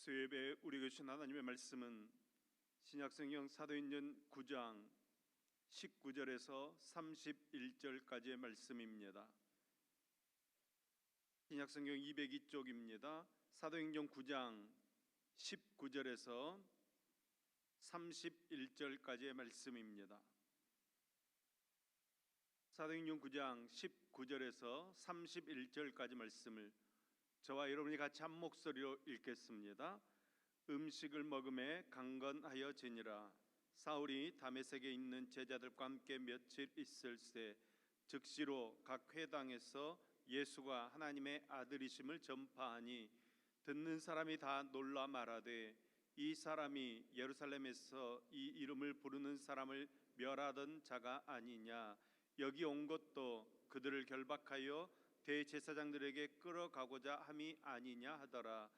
수요예배 우리에게 주신 하나님의 말씀은 신약성경 사도행전 9장 19절에서 31절까지의 말씀입니다. 신약성경 202쪽입니다. 사도행전 9장 19절에서 31절까지의 말씀입니다. 사도행전 9장 19절에서 31절까지 말씀을 저와 여러분이 같이 한 목소리로 읽겠습니다. 음식을 먹음에 강건하여 지니라. 사울이 다메섹에 있는 제자들과 함께 며칠 있을새 즉시로 각 회당에서 예수가 하나님의 아들이심을 전파하니 듣는 사람이 다 놀라 말하되 이 사람이 예루살렘에서 이 이름을 부르는 사람을 멸하던 자가 아니냐. 여기 온 것도 그들을 결박하여 대제사장들에게 끌어가고자 함이 아니냐 하더라.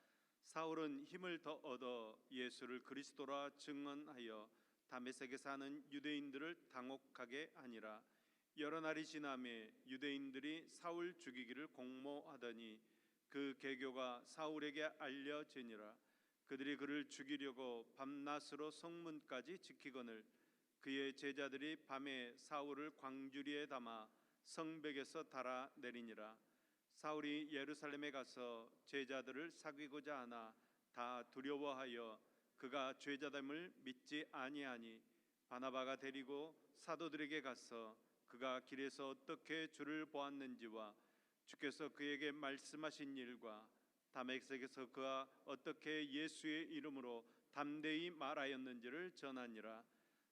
사울은 힘을 더 얻어 예수를 그리스도라 증언하여 다메섹에 사는 유대인들을 당혹하게 하니라. 여러 날이 지나매 유대인들이 사울 죽이기를 공모하더니 그 계교가 사울에게 알려지니라. 그들이 그를 죽이려고 밤낮으로 성문까지 지키거늘 그의 제자들이 밤에 사울을 광주리에 담아 성벽에서 달아 내리니라. 사울이 예루살렘에 가서 제자들을 사귀고자 하나 다 두려워하여 그가 죄자됨을 믿지 아니하니 바나바가 데리고 사도들에게 가서 그가 길에서 어떻게 주를 보았는지와 주께서 그에게 말씀하신 일과 다메섹에서 그가 어떻게 예수의 이름으로 담대히 말하였는지를 전하니라.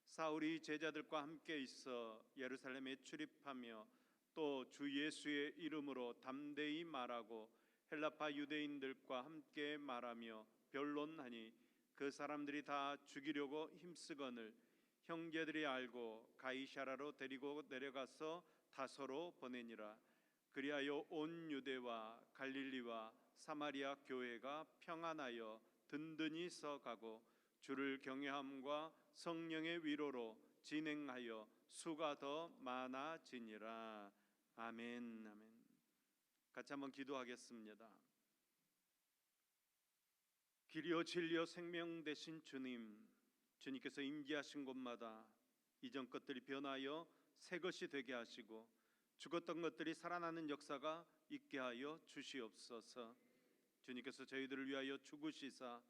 사울이 제자들과 함께 있어 예루살렘에 출입하며 또 주 예수의 이름으로 담대히 말하고 헬라파 유대인들과 함께 말하며 변론하니 그 사람들이 다 죽이려고 힘쓰거늘 형제들이 알고 가이사라로 데리고 내려가서 다소로 보내니라. 그리하여 온 유대와 갈릴리와 사마리아 교회가 평안하여 든든히 서가고 주를 경외함과 성령의 위로로 진행하여 수가 더 많아지니라. 아멘. 아멘. 같이 한번 기도하겠습니다. 길이요 진리요 생명 되신 주님, 주님께서 임재하신 곳마다 이전 것들이 변하여 새 것이 되게 하시고 죽었던 것들이 살아나는 역사가 있게 하여 주시옵소서. 주님께서 저희들을 위하여 죽으시사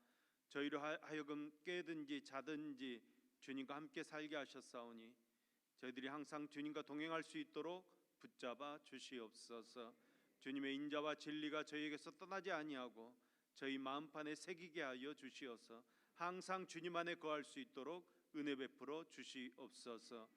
저희로 하여금 깨든지 자든지 주님과 함께 살게 하셨사오니 저희들이 항상 주님과 동행할 수 있도록 붙잡아 주시옵소서. 주님의 인자와 진리가 저희에게서 떠나지 아니하고 저희 마음판에 새기게 하여 주시어서 항상 주님 안에 거할 수 있도록 은혜 베풀어 주시옵소서.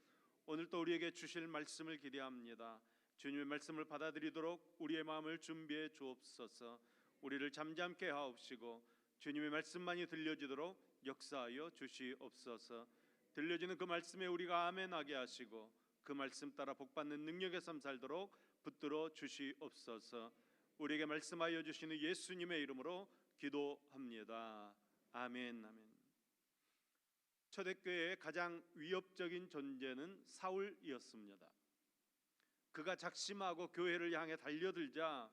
오늘도 우리에게 주실 말씀을 기대합니다. 주님의 말씀을 받아들이도록 우리의 마음을 준비해 주옵소서. 우리를 잠잠케 하옵시고 주님의 말씀만이 들려지도록 역사하여 주시옵소서. 들려지는 그 말씀에 우리가 아멘하게 하시고 그 말씀 따라 복받는 능력의 삶 살도록 붙들어 주시옵소서. 우리에게 말씀하여 주시는 예수님의 이름으로 기도합니다. 아멘. 아멘. 초대교회의 가장 위협적인 존재는 사울이었습니다. 그가 작심하고 교회를 향해 달려들자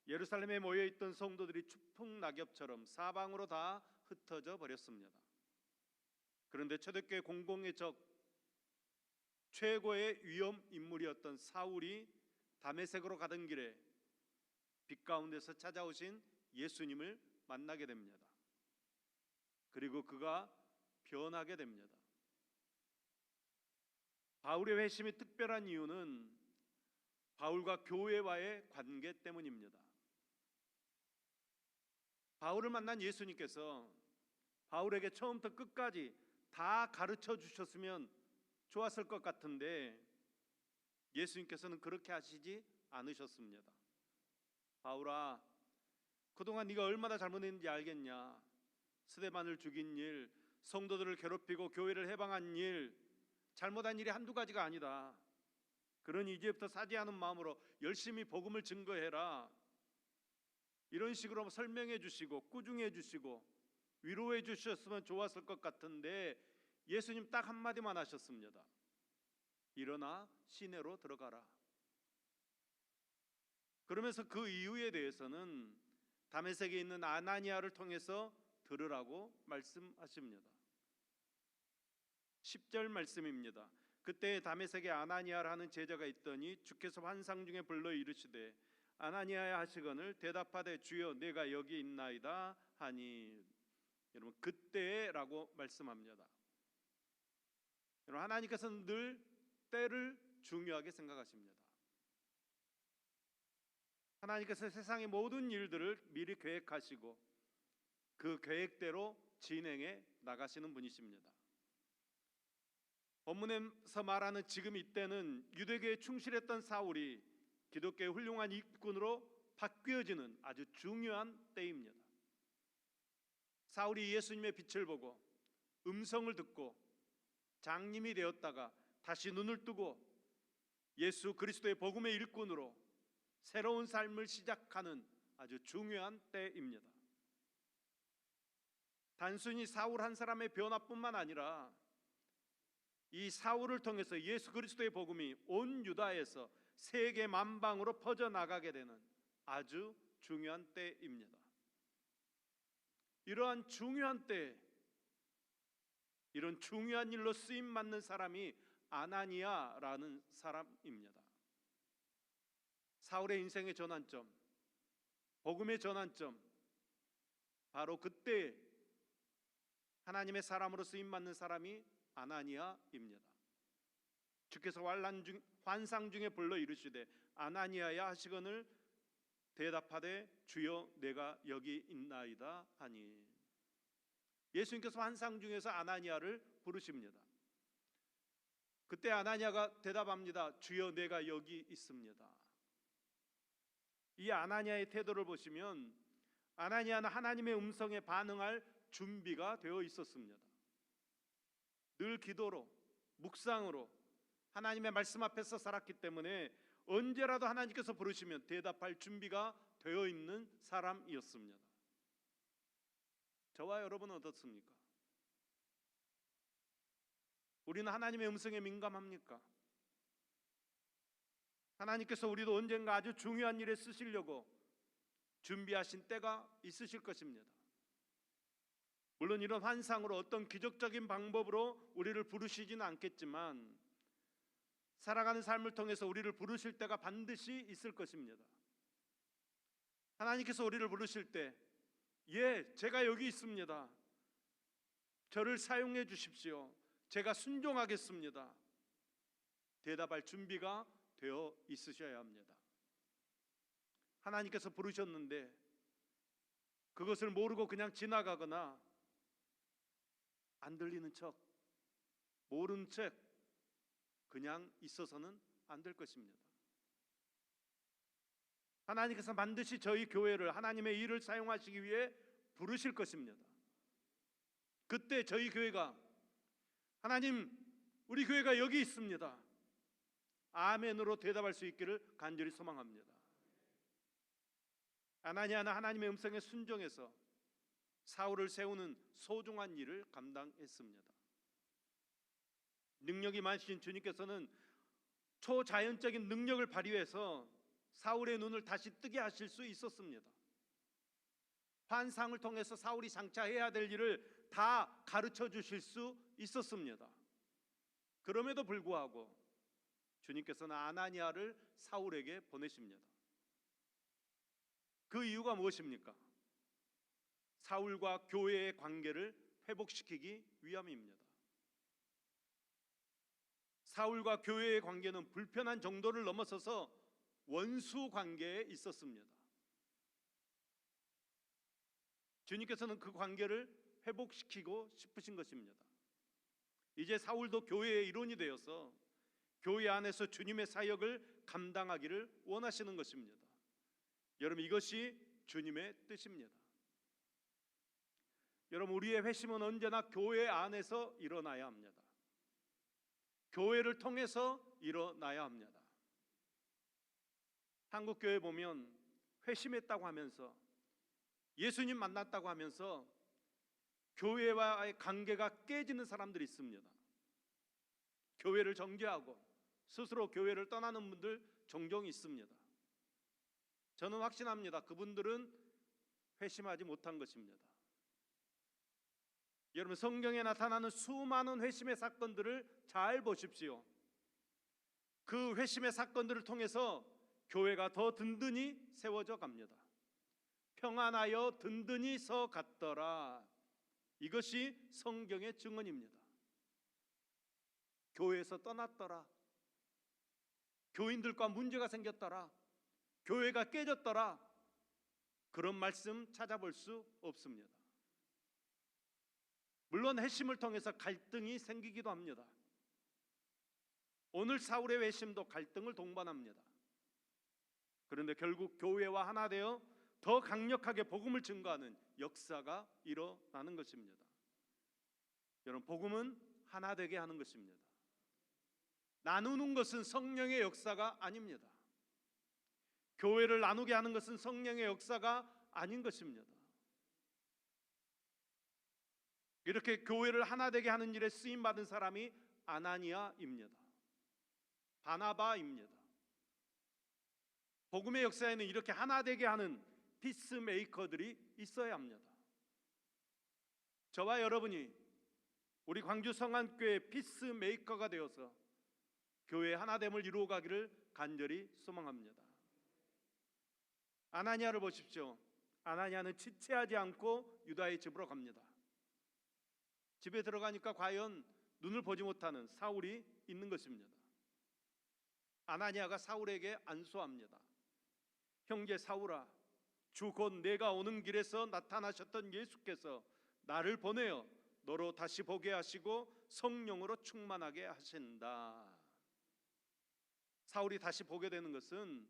예루살렘에 모여있던 성도들이 추풍낙엽처럼 사방으로 다 흩어져 버렸습니다. 그런데 초대교회 공공의 적 최고의 위험 인물이었던 사울이 다메섹으로 가던 길에 빛 가운데서 찾아오신 예수님을 만나게 됩니다. 그리고 그가 변하게 됩니다. 바울의 회심이 특별한 이유는 바울과 교회와의 관계 때문입니다. 바울을 만난 예수님께서 바울에게 처음부터 끝까지 다 가르쳐 주셨으면 좋았을 것 같은데 예수님께서는 그렇게 하시지 않으셨습니다. 바울아, 그동안 네가 얼마나 잘못했는지 알겠냐? 스데반을 죽인 일, 성도들을 괴롭히고 교회를 해방한 일, 잘못한 일이 한두 가지가 아니다. 그러니 이제부터 사죄하는 마음으로 열심히 복음을 증거해라. 이런 식으로 설명해 주시고 꾸중해 주시고 위로해 주셨으면 좋았을 것 같은데 예수님 딱 한마디만 하셨습니다. 일어나 시내로 들어가라. 그러면서 그 이유에 대해서는 다메섹에 있는 아나니아를 통해서 들으라고 말씀하십니다. 10절 말씀입니다. 그때 다메섹에 아나니아라 하는 제자가 있더니 주께서 환상 중에 불러 이르시되 아나니아야 하시거늘 대답하되 주여 내가 여기 있나이다 하니. 여러분 그때라고 말씀합니다. 여러분 하나님께서는 늘 때를 중요하게 생각하십니다. 하나님께서 세상의 모든 일들을 미리 계획하시고 그 계획대로 진행해 나가시는 분이십니다. 본문에서 말하는 지금 이때는 유대교에 충실했던 사울이 기독교의 훌륭한 일꾼으로 바뀌어지는 아주 중요한 때입니다. 사울이 예수님의 빛을 보고 음성을 듣고 장님이 되었다가 다시 눈을 뜨고 예수 그리스도의 복음의 일꾼으로 새로운 삶을 시작하는 아주 중요한 때입니다. 단순히 사울 한 사람의 변화뿐만 아니라 이 사울을 통해서 예수 그리스도의 복음이 온 유다에서 세계 만방으로 퍼져나가게 되는 아주 중요한 때입니다. 이러한 중요한 때, 이런 중요한 일로 쓰임 받는 사람이 아나니아라는 사람입니다. 사울의 인생의 전환점, 복음의 전환점, 바로 그때 하나님의 사람으로 쓰임 받는 사람이 아나니아입니다. 주께서 환상 중에 불러 이르시되 아나니아야 하시거늘 대답하되 주여 내가 여기 있나이다 하니. 예수님께서 환상 중에서 아나니아를 부르십니다. 그때 아나니아가 대답합니다. 주여 내가 여기 있습니다. 이 아나니아의 태도를 보시면 아나니아는 하나님의 음성에 반응할 준비가 되어 있었습니다. 늘 기도로 묵상으로 하나님의 말씀 앞에서 살았기 때문에 언제라도 하나님께서 부르시면 대답할 준비가 되어 있는 사람이었습니다. 저와 여러분은 어떻습니까? 우리는 하나님의 음성에 민감합니까? 하나님께서 우리도 언젠가 아주 중요한 일에 쓰시려고 준비하신 때가 있으실 것입니다. 물론 이런 환상으로 어떤 기적적인 방법으로 우리를 부르시지는 않겠지만 살아가는 삶을 통해서 우리를 부르실 때가 반드시 있을 것입니다. 하나님께서 우리를 부르실 때 예, 제가 여기 있습니다. 저를 사용해 주십시오. 제가 순종하겠습니다. 대답할 준비가 되어 있으셔야 합니다. 하나님께서 부르셨는데 그것을 모르고 그냥 지나가거나 안 들리는 척, 모른 척 그냥 있어서는 안 될 것입니다. 하나님께서 반드시 저희 교회를 하나님의 일을 사용하시기 위해 부르실 것입니다. 그때 저희 교회가 하나님 우리 교회가 여기 있습니다. 아멘으로 대답할 수 있기를 간절히 소망합니다. 아나니아는 하나님의 음성에 순종해서 사울을 세우는 소중한 일을 감당했습니다. 능력이 많으신 주님께서는 초자연적인 능력을 발휘해서 사울의 눈을 다시 뜨게 하실 수 있었습니다. 환상을 통해서 사울이 장차해야 될 일을 다 가르쳐 주실 수 있었습니다. 그럼에도 불구하고 주님께서는 아나니아를 사울에게 보내십니다. 그 이유가 무엇입니까? 사울과 교회의 관계를 회복시키기 위함입니다. 사울과 교회의 관계는 불편한 정도를 넘어서서 원수 관계에 있었습니다. 주님께서는 그 관계를 회복시키고 싶으신 것입니다. 이제 사울도 교회의 일원이 되어서 교회 안에서 주님의 사역을 감당하기를 원하시는 것입니다. 여러분 이것이 주님의 뜻입니다. 여러분 우리의 회심은 언제나 교회 안에서 일어나야 합니다. 교회를 통해서 일어나야 합니다. 한국교회 보면 회심했다고 하면서 예수님 만났다고 하면서 교회와의 관계가 깨지는 사람들이 있습니다. 교회를 정죄하고 스스로 교회를 떠나는 분들 종종 있습니다. 저는 확신합니다. 그분들은 회심하지 못한 것입니다. 여러분, 성경에 나타나는 수많은 회심의 사건들을 잘 보십시오. 그 회심의 사건들을 통해서 교회가 더 든든히 세워져 갑니다. 평안하여 든든히 서 갔더라. 이것이 성경의 증언입니다. 교회에서 떠났더라. 교인들과 문제가 생겼더라. 교회가 깨졌더라. 그런 말씀 찾아볼 수 없습니다. 물론 회심을 통해서 갈등이 생기기도 합니다. 오늘 사울의 회심도 갈등을 동반합니다. 그런데 결국 교회와 하나 되어 더 강력하게 복음을 증거하는 역사가 일어나는 것입니다. 여러분, 복음은 하나 되게 하는 것입니다. 나누는 것은 성령의 역사가 아닙니다. 교회를 나누게 하는 것은 성령의 역사가 아닌 것입니다. 이렇게 교회를 하나 되게 하는 일에 쓰임 받은 사람이 아나니아입니다. 바나바입니다. 복음의 역사에는 이렇게 하나 되게 하는 피스메이커들이 있어야 합니다. 저와 여러분이 우리 광주 성안교회 피스메이커가 되어서 교회의 하나됨을 이루어가기를 간절히 소망합니다. 아나니아를 보십시오. 아나니아는 지체하지 않고 유다의 집으로 갑니다. 집에 들어가니까 과연 눈을 보지 못하는 사울이 있는 것입니다. 아나니아가 사울에게 안수합니다. 형제 사울아, 주 곧 내가 오는 길에서 나타나셨던 예수께서 나를 보내어 너로 다시 보게 하시고 성령으로 충만하게 하신다. 사울이 다시 보게 되는 것은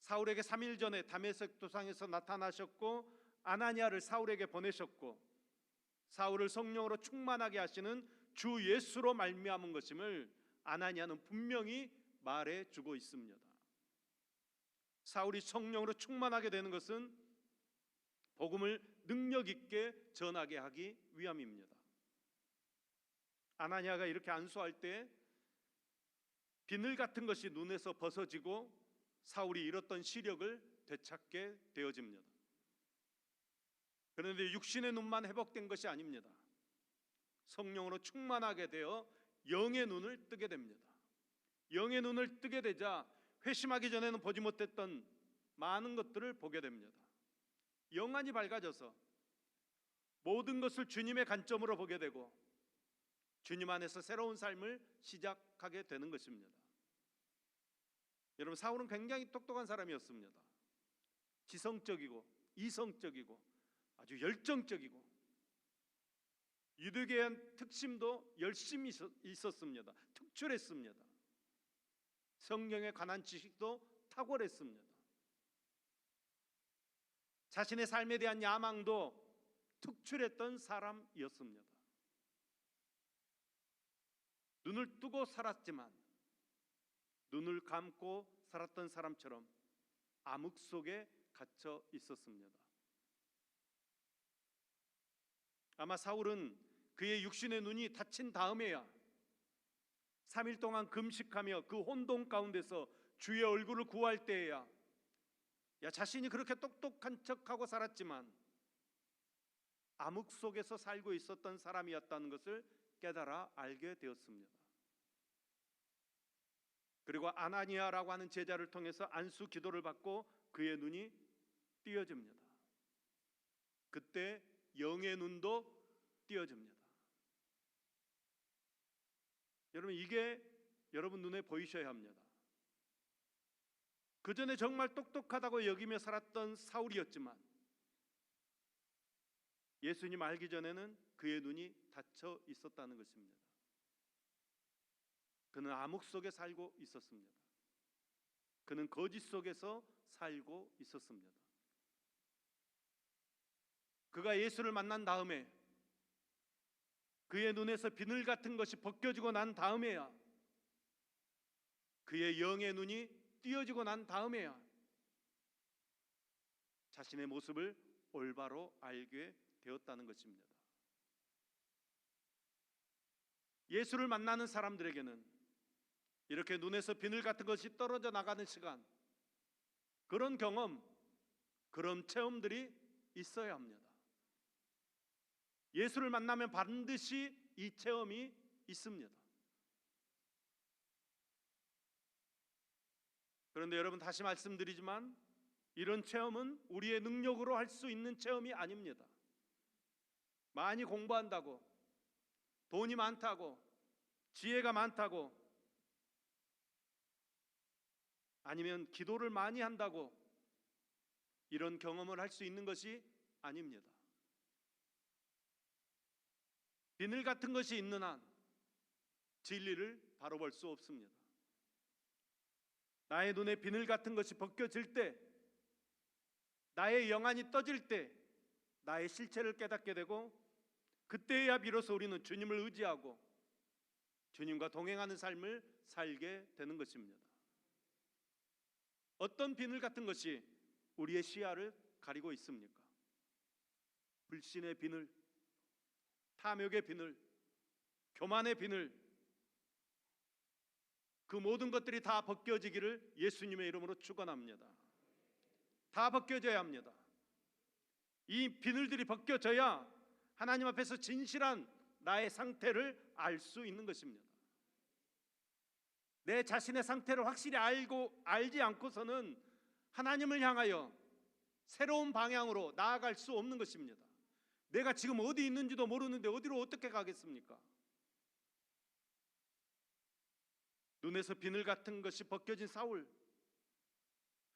사울에게 3일 전에 다메섹 도상에서 나타나셨고 아나니아를 사울에게 보내셨고 사울을 성령으로 충만하게 하시는 주 예수로 말미암은 것임을 아나니아는 분명히 말해주고 있습니다. 사울이 성령으로 충만하게 되는 것은 복음을 능력 있게 전하게 하기 위함입니다. 아나니아가 이렇게 안수할 때 비늘 같은 것이 눈에서 벗어지고 사울이 잃었던 시력을 되찾게 되어집니다. 그런데 육신의 눈만 회복된 것이 아닙니다. 성령으로 충만하게 되어 영의 눈을 뜨게 됩니다. 영의 눈을 뜨게 되자 회심하기 전에는 보지 못했던 많은 것들을 보게 됩니다. 영안이 밝아져서 모든 것을 주님의 관점으로 보게 되고 주님 안에서 새로운 삶을 시작하게 되는 것입니다. 여러분, 사울은 굉장히 똑똑한 사람이었습니다. 지성적이고 이성적이고 아주 열정적이고 유대교에 대한 특심도 열심히 있었습니다. 특출했습니다. 성경에 관한 지식도 탁월했습니다. 자신의 삶에 대한 야망도 특출했던 사람이었습니다. 눈을 뜨고 살았지만 눈을 감고 살았던 사람처럼 암흑 속에 갇혀 있었습니다. 아마 사울은 그의 육신의 눈이 닫힌 다음에야 3일 동안 금식하며 그 혼돈 가운데서 주의 얼굴을 구할 때에야 자신이 그렇게 똑똑한 척하고 살았지만 암흑 속에서 살고 있었던 사람이었다는 것을 깨달아 알게 되었습니다. 그리고 아나니아라고 하는 제자를 통해서 안수 기도를 받고 그의 눈이 띄어집니다. 그때 영의 눈도 띄어집니다. 여러분, 이게 여러분 눈에 보이셔야 합니다. 그 전에 정말 똑똑하다고 여기며 살았던 사울이었지만 예수님 알기 전에는 그의 눈이 닫혀 있었다는 것입니다. 그는 암흑 속에 살고 있었습니다. 그는 거짓 속에서 살고 있었습니다. 그가 예수를 만난 다음에 그의 눈에서 비늘 같은 것이 벗겨지고 난 다음에야 그의 영의 눈이 띄어지고 난 다음에야 자신의 모습을 올바로 알게 되었다는 것입니다. 예수를 만나는 사람들에게는 이렇게 눈에서 비늘 같은 것이 떨어져 나가는 시간, 그런 경험, 그런 체험들이 있어야 합니다. 예수를 만나면 반드시 이 체험이 있습니다. 그런데 여러분, 다시 말씀드리지만 이런 체험은 우리의 능력으로 할 수 있는 체험이 아닙니다. 많이 공부한다고, 돈이 많다고, 지혜가 많다고, 아니면 기도를 많이 한다고 이런 경험을 할 수 있는 것이 아닙니다. 비늘 같은 것이 있는 한 진리를 바로 볼 수 없습니다. 나의 눈에 비늘 같은 것이 벗겨질 때, 나의 영안이 떠질 때 나의 실체를 깨닫게 되고, 그때야 비로소 우리는 주님을 의지하고 주님과 동행하는 삶을 살게 되는 것입니다. 어떤 비늘 같은 것이 우리의 시야를 가리고 있습니까? 불신의 비늘, 탐욕의 비늘, 교만의 비늘, 그 모든 것들이 다 벗겨지기를 예수님의 이름으로 축원합니다. 다 벗겨져야 합니다. 이 비늘들이 벗겨져야 하나님 앞에서 진실한 나의 상태를 알 수 있는 것입니다. 내 자신의 상태를 확실히 알지 않고서는 하나님을 향하여 새로운 방향으로 나아갈 수 없는 것입니다. 내가 지금 어디 있는지도 모르는데 어디로 어떻게 가겠습니까? 눈에서 비늘 같은 것이 벗겨진 사울,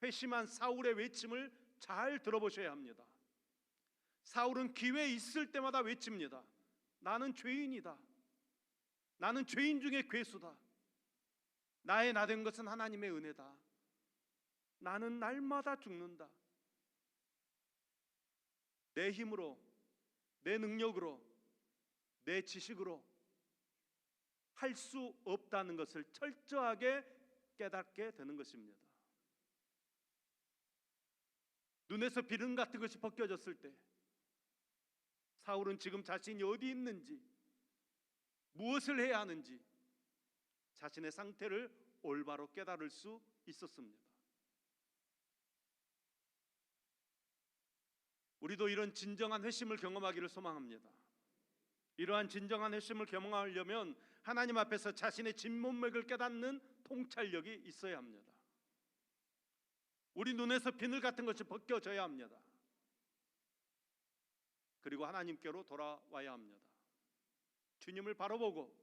회심한 사울의 외침을 잘 들어보셔야 합니다. 사울은 기회 있을 때마다 외칩니다. 나는 죄인이다. 나는 죄인 중에 괴수다. 나의 나 된 것은 하나님의 은혜다. 나는 날마다 죽는다. 내 힘으로, 내 능력으로, 내 지식으로 할 수 없다는 것을 철저하게 깨닫게 되는 것입니다. 눈에서 비늘 같은 것이 벗겨졌을 때 사울은 지금 자신이 어디 있는지, 무엇을 해야 하는지 자신의 상태를 올바로 깨달을 수 있었습니다. 우리도 이런 진정한 회심을 경험하기를 소망합니다. 이러한 진정한 회심을 경험하려면 하나님 앞에서 자신의 진문맥을 깨닫는 통찰력이 있어야 합니다. 우리 눈에서 비늘 같은 것이 벗겨져야 합니다. 그리고 하나님께로 돌아와야 합니다. 주님을 바로 보고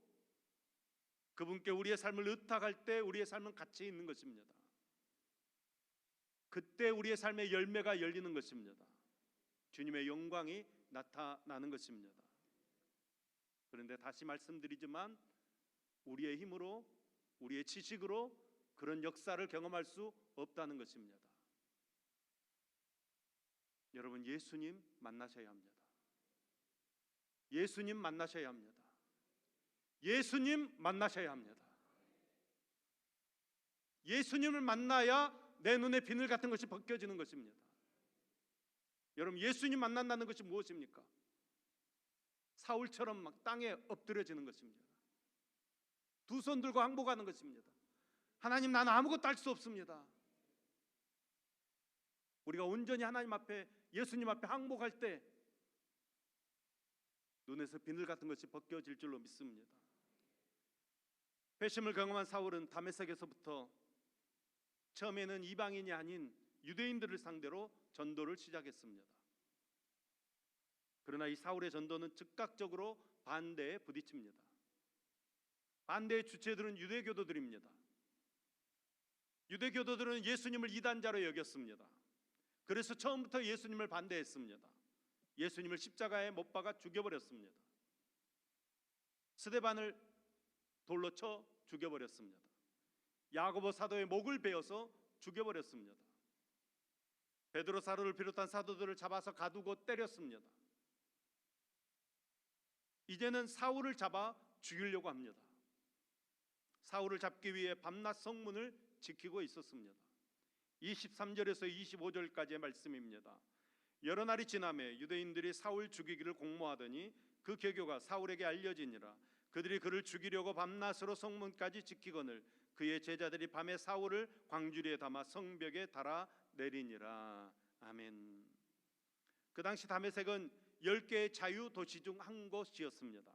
그분께 우리의 삶을 의탁할 때 우리의 삶은 가치 있는 것입니다. 그때 우리의 삶의 열매가 열리는 것입니다. 주님의 영광이 나타나는 것입니다. 그런데 다시 말씀드리지만 우리의 힘으로, 우리의 지식으로 그런 역사를 경험할 수 없다는 것입니다. 여러분, 예수님 만나셔야 합니다. 예수님 만나셔야 합니다. 예수님 만나셔야 합니다. 예수님을 만나야 내 눈에 비늘 같은 것이 벗겨지는 것입니다. 여러분, 예수님 만난다는 것이 무엇입니까? 사울처럼 막 땅에 엎드려지는 것입니다. 두 손 들고 항복하는 것입니다. 하나님, 나는 아무것도 할 수 없습니다. 우리가 온전히 하나님 앞에, 예수님 앞에 항복할 때 눈에서 비늘 같은 것이 벗겨질 줄로 믿습니다. 회심을 경험한 사울은 다메섹에서부터 처음에는 이방인이 아닌 유대인들을 상대로 전도를 시작했습니다. 그러나 이 사울의 전도는 즉각적으로 반대에 부딪힙니다. 반대의 주체들은 유대교도들입니다. 유대교도들은 예수님을 이단자로 여겼습니다. 그래서 처음부터 예수님을 반대했습니다. 예수님을 십자가에 못 박아 죽여버렸습니다. 스데반을 돌로 쳐 죽여버렸습니다. 야고보 사도의 목을 베어서 죽여버렸습니다. 베드로 사도를 비롯한 사도들을 잡아서 가두고 때렸습니다. 이제는 사울을 잡아 죽이려고 합니다. 사울을 잡기 위해 밤낮 성문을 지키고 있었습니다. 23절에서 25절까지의 말씀입니다. 여러 날이 지나매 유대인들이 사울 죽이기를 공모하더니 그 계교가 사울에게 알려지니라. 그들이 그를 죽이려고 밤낮으로 성문까지 지키거늘 그의 제자들이 밤에 사울을 광주리에 담아 성벽에 달아 내리니라. 아멘. 그 당시 다메섹은 10개의 자유 도시 중 한 곳이었습니다.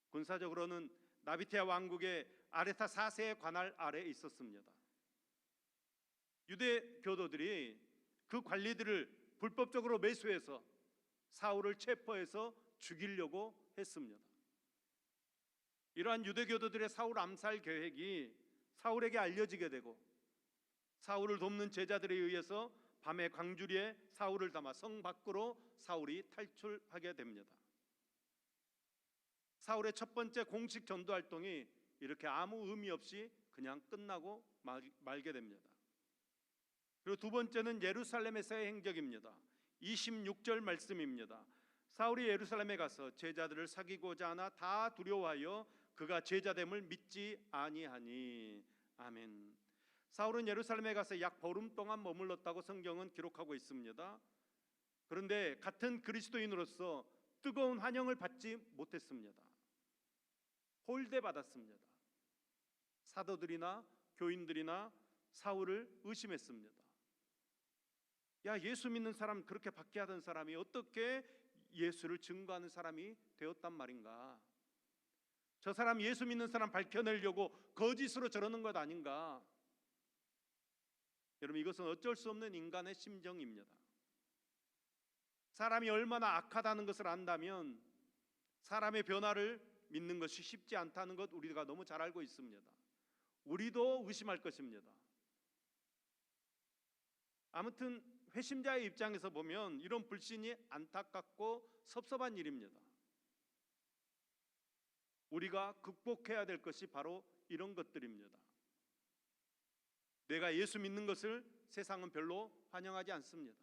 군사적으로는 나비테아 왕국의 아레타 4세의 관할 아래에 있었습니다. 유대 교도들이 그 관리들을 불법적으로 매수해서 사울을 체포해서 죽이려고 했습니다. 이러한 유대 교도들의 사울 암살 계획이 사울에게 알려지게 되고 사울을 돕는 제자들에 의해서 밤에 광주리에 사울을 담아 성 밖으로 사울이 탈출하게 됩니다. 사울의 첫 번째 공식 전도 활동이 이렇게 아무 의미 없이 그냥 끝나고 말게 됩니다. 그리고 두 번째는 예루살렘에서의 행적입니다. 26절 말씀입니다. 사울이 예루살렘에 가서 제자들을 사귀고자 하나 다 두려워하여 그가 제자됨을 믿지 아니하니. 아멘. 사울은 예루살렘에 가서 약 보름 동안 머물렀다고 성경은 기록하고 있습니다. 그런데 같은 그리스도인으로서 뜨거운 환영을 받지 못했습니다. 홀대받았습니다. 사도들이나 교인들이나 사울을 의심했습니다. 야, 예수 믿는 사람, 그렇게 박해하던 사람이 어떻게 예수를 증거하는 사람이 되었단 말인가? 저 사람, 예수 믿는 사람 밝혀내려고 거짓으로 저러는 것 아닌가? 여러분, 이것은 어쩔 수 없는 인간의 심정입니다. 사람이 얼마나 악하다는 것을 안다면 사람의 변화를 믿는 것이 쉽지 않다는 것 우리가 너무 잘 알고 있습니다. 우리도 의심할 것입니다. 아무튼 회심자의 입장에서 보면 이런 불신이 안타깝고 섭섭한 일입니다. 우리가 극복해야 될 것이 바로 이런 것들입니다. 내가 예수 믿는 것을 세상은 별로 환영하지 않습니다.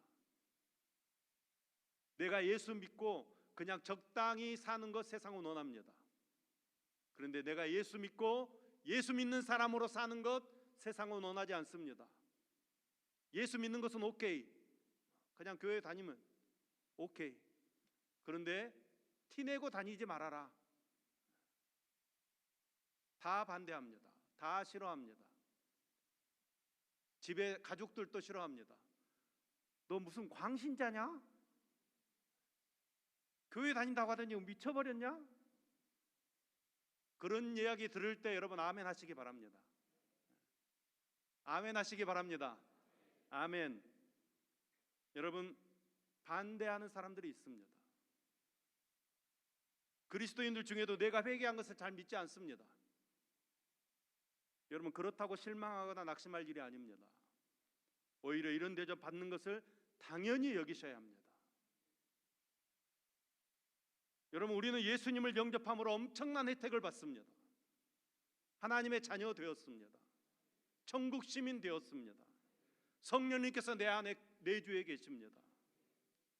내가 예수 믿고 그냥 적당히 사는 것 세상은 원합니다. 그런데 내가 예수 믿고 예수 믿는 사람으로 사는 것 세상은 원하지 않습니다. 예수 믿는 것은 오케이, 그냥 교회 다니면 오케이. 그런데 티내고 다니지 말아라. 다 반대합니다. 다 싫어합니다. 집에 가족들도 싫어합니다. 너 무슨 광신자냐? 교회 다닌다고 하더니 미쳐버렸냐? 그런 이야기 들을 때 여러분 아멘 하시기 바랍니다. 아멘 하시기 바랍니다. 아멘. 여러분, 반대하는 사람들이 있습니다. 그리스도인들 중에도 내가 회개한 것을 잘 믿지 않습니다. 여러분, 그렇다고 실망하거나 낙심할 일이 아닙니다. 오히려 이런 대접 받는 것을 당연히 여기셔야 합니다. 여러분, 우리는 예수님을 영접함으로 엄청난 혜택을 받습니다. 하나님의 자녀 되었습니다. 천국 시민 되었습니다. 성령님께서 내 안에 내주에 계십니다.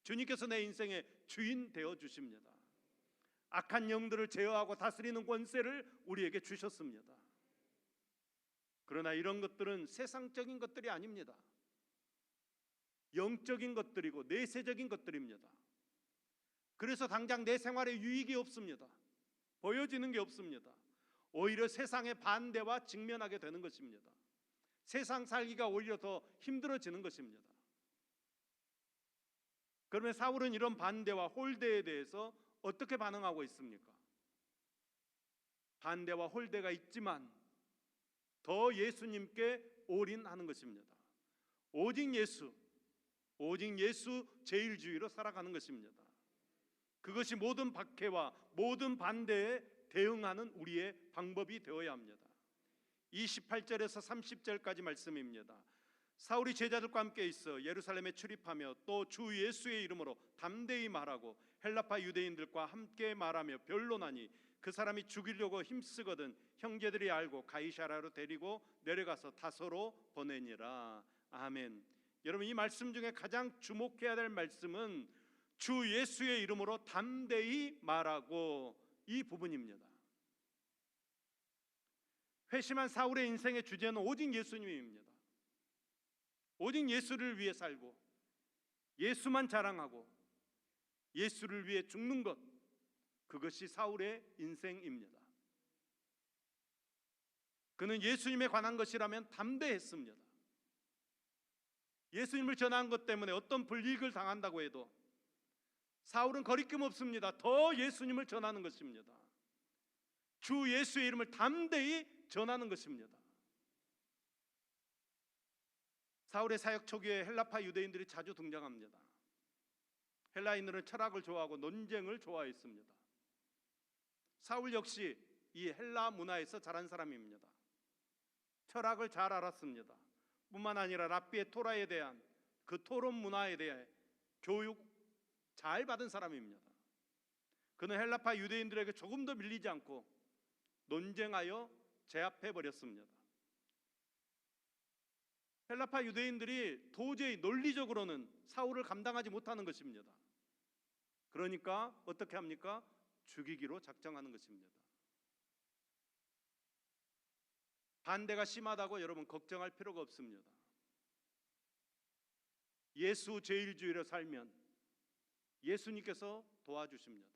주님께서 내 인생의 주인 되어 주십니다. 악한 영들을 제어하고 다스리는 권세를 우리에게 주셨습니다. 그러나 이런 것들은 세상적인 것들이 아닙니다. 영적인 것들이고 내세적인 것들입니다. 그래서 당장 내 생활에 유익이 없습니다. 보여지는 게 없습니다. 오히려 세상의 반대와 직면하게 되는 것입니다. 세상 살기가 오히려 더 힘들어지는 것입니다. 그러면 사울은 이런 반대와 홀대에 대해서 어떻게 반응하고 있습니까? 반대와 홀대가 있지만 더 예수님께 올인하는 것입니다. 오직 예수 제일주의로 살아가는 것입니다. 그것이 모든 박해와 모든 반대에 대응하는 우리의 방법이 되어야 합니다. 28절에서 30절까지 말씀입니다. 사울이 제자들과 함께 있어 예루살렘에 출입하며 또 주 예수의 이름으로 담대히 말하고 헬라파 유대인들과 함께 말하며 변론하니 그 사람이 죽이려고 힘쓰거든 형제들이 알고 가이사랴로 데리고 내려가서 다소로 보내니라. 아멘. 여러분, 이 말씀 중에 가장 주목해야 될 말씀은 주 예수의 이름으로 담대히 말하고, 이 부분입니다. 회심한 사울의 인생의 주제는 오직 예수님입니다. 오직 예수를 위해 살고 예수만 자랑하고 예수를 위해 죽는 것, 그것이 사울의 인생입니다. 그는 예수님에 관한 것이라면 담대했습니다. 예수님을 전한 것 때문에 어떤 불이익을 당한다고 해도 사울은 거리낌 없습니다. 더 예수님을 전하는 것입니다. 주 예수의 이름을 담대히 전하는 것입니다. 사울의 사역 초기에 헬라파 유대인들이 자주 등장합니다. 헬라인들은 철학을 좋아하고 논쟁을 좋아했습니다. 사울 역시 이 헬라 문화에서 자란 사람입니다. 철학을 잘 알았습니다. 뿐만 아니라 랍비의 토라에 대한 그 토론 문화에 대해 교육 잘 받은 사람입니다. 그는 헬라파 유대인들에게 조금 더 밀리지 않고 논쟁하여 제압해 버렸습니다. 헬라파 유대인들이 도저히 논리적으로는 사울을 감당하지 못하는 것입니다. 그러니까 어떻게 합니까? 죽이기로 작정하는 것입니다. 반대가 심하다고 여러분 걱정할 필요가 없습니다. 예수 제일주의로 살면 예수님께서 도와주십니다.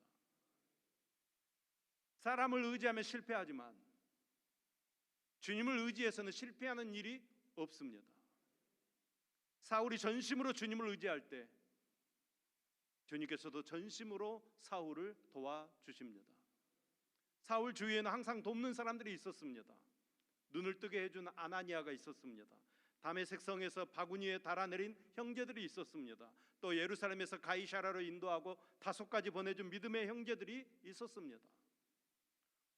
사람을 의지하면 실패하지만 주님을 의지해서는 실패하는 일이 없습니다. 사울이 전심으로 주님을 의지할 때 주님께서도 전심으로 사울을 도와주십니다. 사울 주위에는 항상 돕는 사람들이 있었습니다. 눈을 뜨게 해준 아나니아가 있었습니다. 다메섹 성에서 바구니에 달아내린 형제들이 있었습니다. 또 예루살렘에서 가이사라로 인도하고 다소까지 보내준 믿음의 형제들이 있었습니다.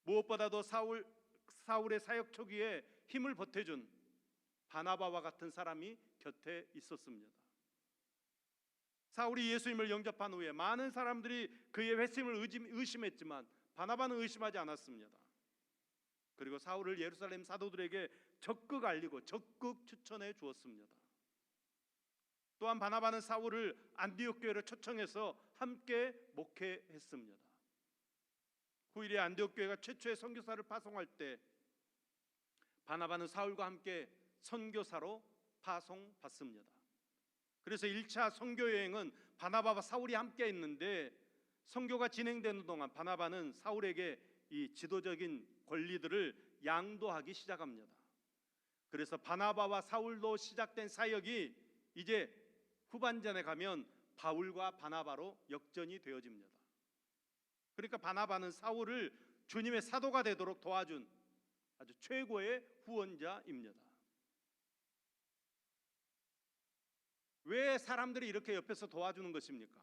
무엇보다도 사울의 사역 초기에 힘을 보태준 바나바와 같은 사람이 곁에 있었습니다. 사울이 예수님을 영접한 후에 많은 사람들이 그의 회심을 의심했지만 바나바는 의심하지 않았습니다. 그리고 사울을 예루살렘 사도들에게 적극 알리고 적극 추천해 주었습니다. 또한 바나바는 사울을 안디옥 교회로 초청해서 함께 목회했습니다. 후일에 안디옥 교회가 최초의 선교사를 파송할 때 바나바는 사울과 함께 선교사로 파송받습니다. 그래서 1차 선교 여행은 바나바와 사울이 함께 했는데 선교가 진행되는 동안 바나바는 사울에게 이 지도적인 권리들을 양도하기 시작합니다. 그래서 바나바와 사울로 시작된 사역이 이제 후반전에 가면 바울과 바나바로 역전이 되어집니다. 그러니까 바나바는 사울을 주님의 사도가 되도록 도와준 아주 최고의 후원자입니다. 왜 사람들이 이렇게 옆에서 도와주는 것입니까?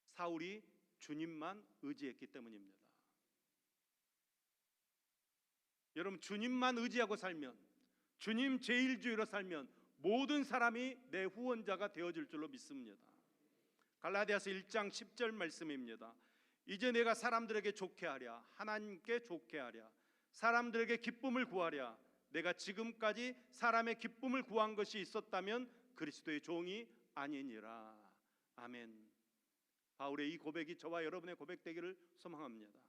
사울이 주님만 의지했기 때문입니다. 여러분, 주님만 의지하고 살면, 주님 제일주의로 살면 모든 사람이 내 후원자가 되어질 줄로 믿습니다. 갈라디아서 1장 10절 말씀입니다. 이제 내가 사람들에게 좋게 하랴, 하나님께 좋게 하랴, 사람들에게 기쁨을 구하랴. 내가 지금까지 사람의 기쁨을 구한 것이 있었다면 그리스도의 종이 아니니라. 아멘. 바울의 이 고백이 저와 여러분의 고백되기를 소망합니다.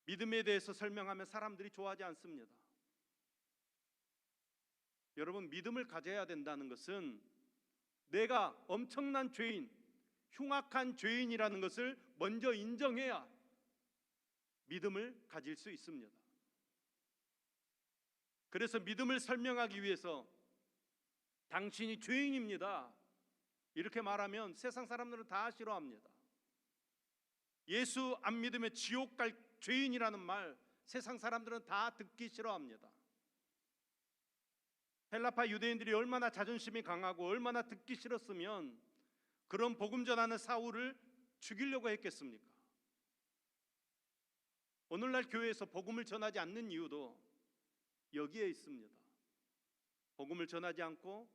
믿음에 대해서 설명하면 사람들이 좋아하지 않습니다. 여러분, 믿음을 가져야 된다는 것은 내가 엄청난 죄인, 흉악한 죄인이라는 것을 먼저 인정해야 믿음을 가질 수 있습니다. 그래서 믿음을 설명하기 위해서 당신이 죄인입니다, 이렇게 말하면 세상 사람들은 다 싫어합니다. 예수 안 믿으면 지옥 갈 죄인이라는 말 세상 사람들은 다 듣기 싫어합니다. 헬라파 유대인들이 얼마나 자존심이 강하고 얼마나 듣기 싫었으면 그런 복음 전하는 사울을 죽이려고 했겠습니까? 오늘날 교회에서 복음을 전하지 않는 이유도 여기에 있습니다. 복음을 전하지 않고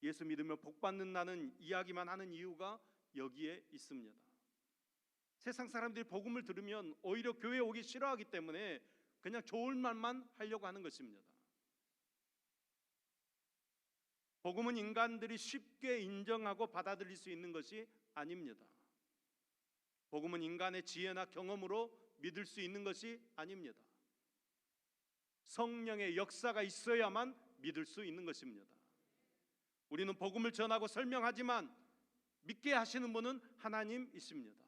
예수 믿으면 복 받는다는 이야기만 하는 이유가 여기에 있습니다. 세상 사람들이 복음을 들으면 오히려 교회에 오기 싫어하기 때문에 그냥 좋은 말만 하려고 하는 것입니다. 복음은 인간들이 쉽게 인정하고 받아들일 수 있는 것이 아닙니다. 복음은 인간의 지혜나 경험으로 믿을 수 있는 것이 아닙니다. 성령의 역사가 있어야만 믿을 수 있는 것입니다. 우리는 복음을 전하고 설명하지만 믿게 하시는 분은 하나님이십니다.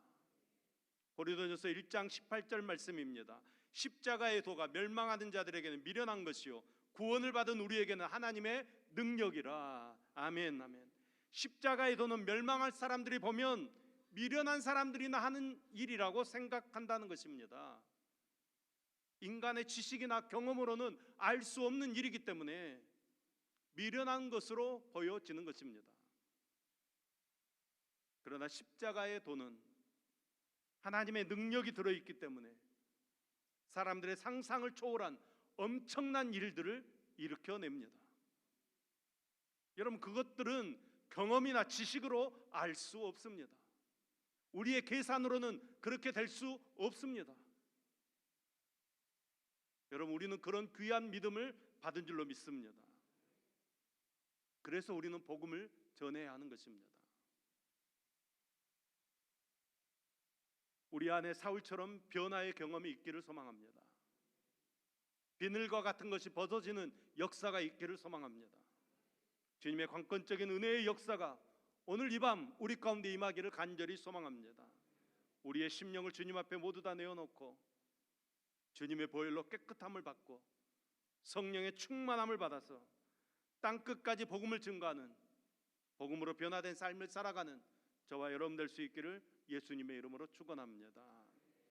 고린도전서 1장 18절 말씀입니다. 십자가의 도가 멸망하는 자들에게는 미련한 것이요 구원을 받은 우리에게는 하나님의 능력이라. 아멘, 아멘. 십자가의 도는 멸망할 사람들이 보면 미련한 사람들이나 하는 일이라고 생각한다는 것입니다. 인간의 지식이나 경험으로는 알 수 없는 일이기 때문에 미련한 것으로 보여지는 것입니다. 그러나 십자가의 도는 하나님의 능력이 들어있기 때문에 사람들의 상상을 초월한 엄청난 일들을 일으켜냅니다. 여러분, 그것들은 경험이나 지식으로 알 수 없습니다. 우리의 계산으로는 그렇게 될 수 없습니다. 여러분, 우리는 그런 귀한 믿음을 받은 줄로 믿습니다. 그래서 우리는 복음을 전해야 하는 것입니다. 우리 안에 사울처럼 변화의 경험이 있기를 소망합니다. 비늘과 같은 것이 벗어지는 역사가 있기를 소망합니다. 주님의 관건적인 은혜의 역사가 오늘 이 밤 우리 가운데 임하기를 간절히 소망합니다. 우리의 심령을 주님 앞에 모두 다 내어놓고 주님의 보혈로 깨끗함을 받고 성령의 충만함을 받아서 땅끝까지 복음을 증거하는, 복음으로 변화된 삶을 살아가는 저와 여러분 될 수 있기를 예수님의 이름으로 축원합니다.